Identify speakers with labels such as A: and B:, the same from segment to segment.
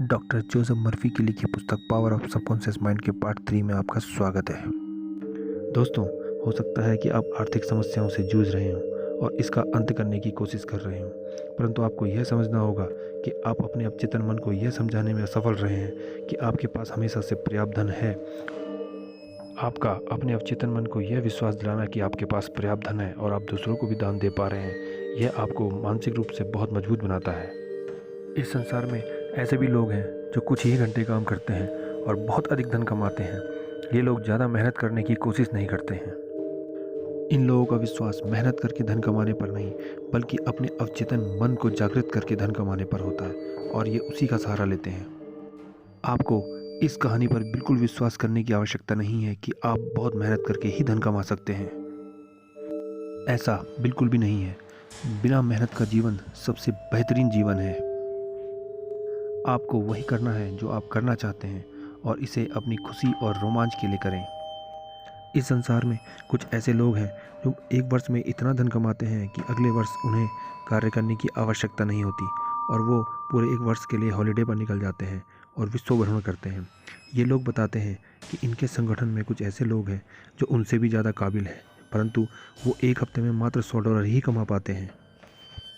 A: Doctor Joseph Murphy की लिखी पुस्तक पावर ऑफ सबकॉन्शियस माइंड के पार्ट 3 में आपका स्वागत है। दोस्तों, हो सकता है कि आप आर्थिक समस्याओं से जूझ रहे हों और इसका अंत करने की कोशिश कर रहे हों, परंतु आपको यह समझना होगा कि आप अपने अवचेतन मन को यह समझाने में असफल रहे हैं कि आपके पास हमेशा से पर्याप्त धन है। आपका अपने अवचेतन मन को यह विश्वास दिलाना कि आपके पास पर्याप्त धन है और आप दूसरों को भी दान दे पा रहे हैं, यह आपको मानसिक रूप से बहुत मजबूत बनाता है। इस संसार में ऐसे भी लोग हैं जो कुछ ही घंटे काम करते हैं और बहुत अधिक धन कमाते हैं। ये लोग ज़्यादा मेहनत करने की कोशिश नहीं करते हैं। इन लोगों का विश्वास मेहनत करके धन कमाने पर नहीं, बल्कि अपने अवचेतन मन को जागृत करके धन कमाने पर होता है और ये उसी का सहारा लेते हैं। आपको इस कहानी पर बिल्कुल विश्वास करने की आवश्यकता नहीं है कि आप बहुत मेहनत करके ही धन कमा सकते हैं। ऐसा बिल्कुल भी नहीं है। बिना मेहनत का जीवन सबसे बेहतरीन जीवन है। आपको वही करना है जो आप करना चाहते हैं और इसे अपनी खुशी और रोमांच के लिए करें। इस संसार में कुछ ऐसे लोग हैं जो एक वर्ष में इतना धन कमाते हैं कि अगले वर्ष उन्हें कार्य करने की आवश्यकता नहीं होती और वो पूरे एक वर्ष के लिए हॉलिडे पर निकल जाते हैं और विश्व भ्रमण करते हैं। ये लोग बताते हैं कि इनके संगठन में कुछ ऐसे लोग हैं जो उनसे भी ज़्यादा काबिल हैं, परंतु वो एक हफ्ते में मात्र $100 ही कमा पाते हैं।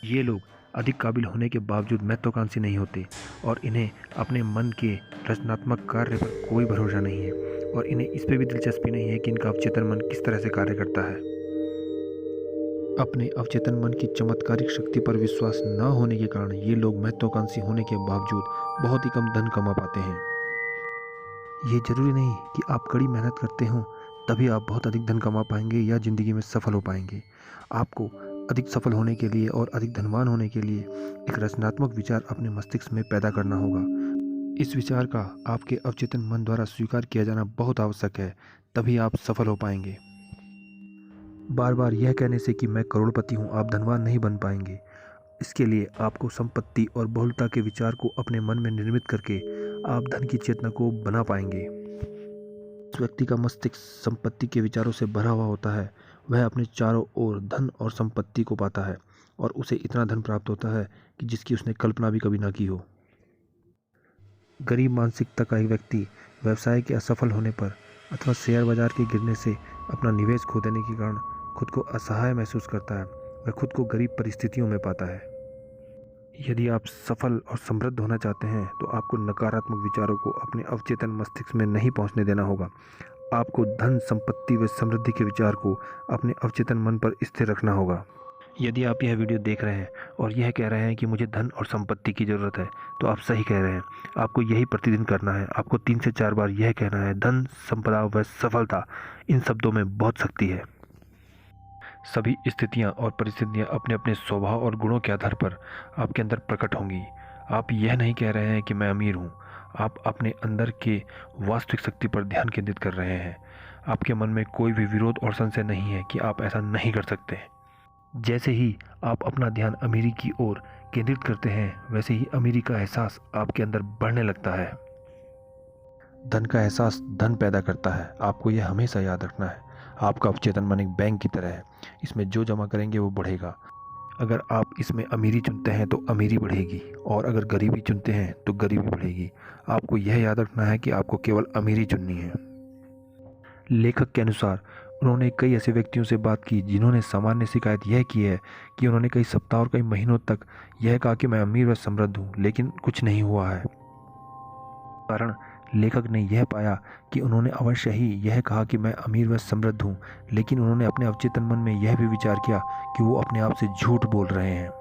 A: ये लोग अधिक काबिल होने के बावजूद महत्वाकांक्षी नहीं होते और इन्हें अपने मन के रचनात्मक कार्य पर कोई भरोसा नहीं है और इन्हें इस पर भी दिलचस्पी नहीं है कि इनका अवचेतन मन किस तरह से कार्य करता है। अपने अवचेतन मन की चमत्कारिक शक्ति पर विश्वास न होने के कारण ये लोग महत्वाकांक्षी होने के बावजूद बहुत ही कम धन कमा पाते हैं। ये जरूरी नहीं कि आप कड़ी मेहनत करते हो तभी आप बहुत अधिक धन कमा पाएंगे या ज़िंदगी में सफल हो पाएंगे। आपको अधिक सफल होने के लिए और अधिक धनवान होने के लिए एक रचनात्मक विचार अपने मस्तिष्क में पैदा करना होगा। इस विचार का आपके अवचेतन मन द्वारा स्वीकार किया जाना बहुत आवश्यक है, तभी आप सफल हो पाएंगे। बार बार यह कहने से कि मैं करोड़पति हूँ आप धनवान नहीं बन पाएंगे। इसके लिए आपको संपत्ति और बहुलता के विचार को अपने मन में निर्मित करके आप धन की चेतना को बना पाएंगे। जिस व्यक्ति का मस्तिष्क संपत्ति के विचारों से भरा हुआ होता है वह अपने चारों ओर धन और संपत्ति को पाता है और उसे इतना धन प्राप्त होता है कि जिसकी उसने कल्पना भी कभी ना की हो। गरीब मानसिकता का एक व्यक्ति व्यवसाय के असफल होने पर अथवा शेयर बाजार के गिरने से अपना निवेश खो देने के कारण खुद को असहाय महसूस करता है। वह खुद को गरीब परिस्थितियों में पाता है। यदि आप सफल और समृद्ध होना चाहते हैं तो आपको नकारात्मक विचारों को अपने अवचेतन मस्तिष्क में नहीं पहुंचने देना होगा। आपको धन, संपत्ति व समृद्धि के विचार को अपने अवचेतन मन पर स्थिर रखना होगा। यदि आप यह वीडियो देख रहे हैं और यह कह रहे हैं कि मुझे धन और संपत्ति की ज़रूरत है, तो आप सही कह रहे हैं। आपको यही प्रतिदिन करना है। आपको 3 से 4 बार यह कहना है, धन, संपदा व सफलता। इन शब्दों में बहुत शक्ति है। सभी स्थितियां और परिस्थितियां अपने अपने स्वभाव और गुणों के आधार पर आपके अंदर प्रकट होंगी। आप यह नहीं कह रहे हैं कि मैं अमीर हूँ। आप अपने अंदर के वास्तविक शक्ति पर ध्यान केंद्रित कर रहे हैं। आपके मन में कोई भी विरोध और संशय नहीं है कि आप ऐसा नहीं कर सकते। जैसे ही आप अपना ध्यान अमीरी की ओर केंद्रित करते हैं, वैसे ही अमीरी का एहसास आपके अंदर बढ़ने लगता है। धन का एहसास धन पैदा करता है। आपको यह हमेशा याद रखना है। आपका अवचेतन मन एक बैंक की तरह है। इसमें जो जमा करेंगे वो बढ़ेगा। अगर आप इसमें अमीरी चुनते हैं तो अमीरी बढ़ेगी और अगर गरीबी चुनते हैं तो गरीबी बढ़ेगी। आपको यह याद रखना है कि आपको केवल अमीरी चुननी है। लेखक के अनुसार उन्होंने कई ऐसे व्यक्तियों से बात की जिन्होंने सामान्य शिकायत यह की है कि उन्होंने कई सप्ताह और कई महीनों तक यह कहा कि मैं अमीर व समृद्ध हूँ, लेकिन कुछ नहीं हुआ है। कारण लेखक ने यह पाया कि उन्होंने अवश्य ही यह कहा कि मैं अमीर व समृद्ध हूँ, लेकिन उन्होंने अपने अवचेतन मन में यह भी विचार किया कि वो अपने आप से झूठ बोल रहे हैं।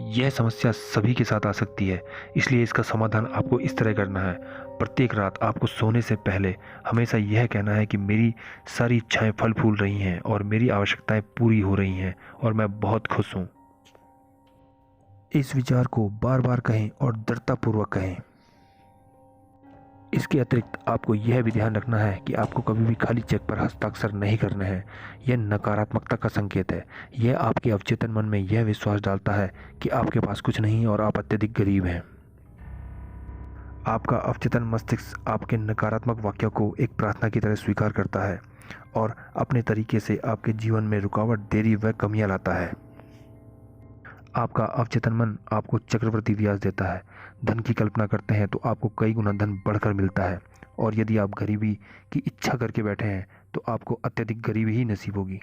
A: यह समस्या सभी के साथ आ सकती है, इसलिए इसका समाधान आपको इस तरह करना है। प्रत्येक रात आपको सोने से पहले हमेशा यह कहना है कि मेरी सारी इच्छाएं फल फूल रही हैं और मेरी आवश्यकताएं पूरी हो रही हैं और मैं बहुत खुश हूँ। इस विचार को बार बार कहें और दृढ़तापूर्वक कहें। इसके अतिरिक्त आपको यह भी ध्यान रखना है कि आपको कभी भी खाली चेक पर हस्ताक्षर नहीं करना है। यह नकारात्मकता का संकेत है। यह आपके अवचेतन मन में यह विश्वास डालता है कि आपके पास कुछ नहीं और आप अत्यधिक गरीब हैं। आपका अवचेतन मस्तिष्क आपके नकारात्मक वाक्यों को एक प्रार्थना की तरह स्वीकार करता है और अपने तरीके से आपके जीवन में रुकावट, देरी व कमियां लाता है। आपका अवचेतन मन आपको चक्रवृद्धि ब्याज देता है। धन की कल्पना करते हैं तो आपको कई गुना धन बढ़कर मिलता है, और यदि आप गरीबी की इच्छा करके बैठे हैं तो आपको अत्यधिक गरीबी ही नसीब होगी।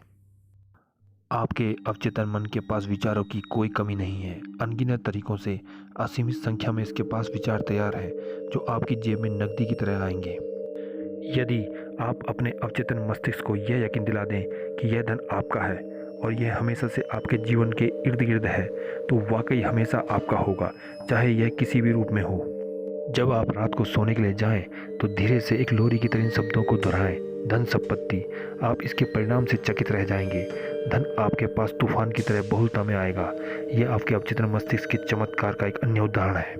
A: आपके अवचेतन मन के पास विचारों की कोई कमी नहीं है। अनगिनत तरीकों से असीमित संख्या में इसके पास विचार तैयार है जो आपकी जेब में नकदी की तरह आएंगे। यदि आप अपने अवचेतन मस्तिष्क को यह यकीन दिला दें कि यह धन आपका है और यह हमेशा से आपके जीवन के इर्द गिर्द है, तो वाकई हमेशा आपका होगा, चाहे यह किसी भी रूप में हो। जब आप रात को सोने के लिए जाएं, तो धीरे से एक लोरी की तरह इन शब्दों को दोहराएं। धन संपत्ति। आप इसके परिणाम से चकित रह जाएंगे। धन आपके पास तूफान की तरह बहुलता में आएगा। यह आपके अवचेतन मस्तिष्क के चमत्कार का एक अन्य उदाहरण है।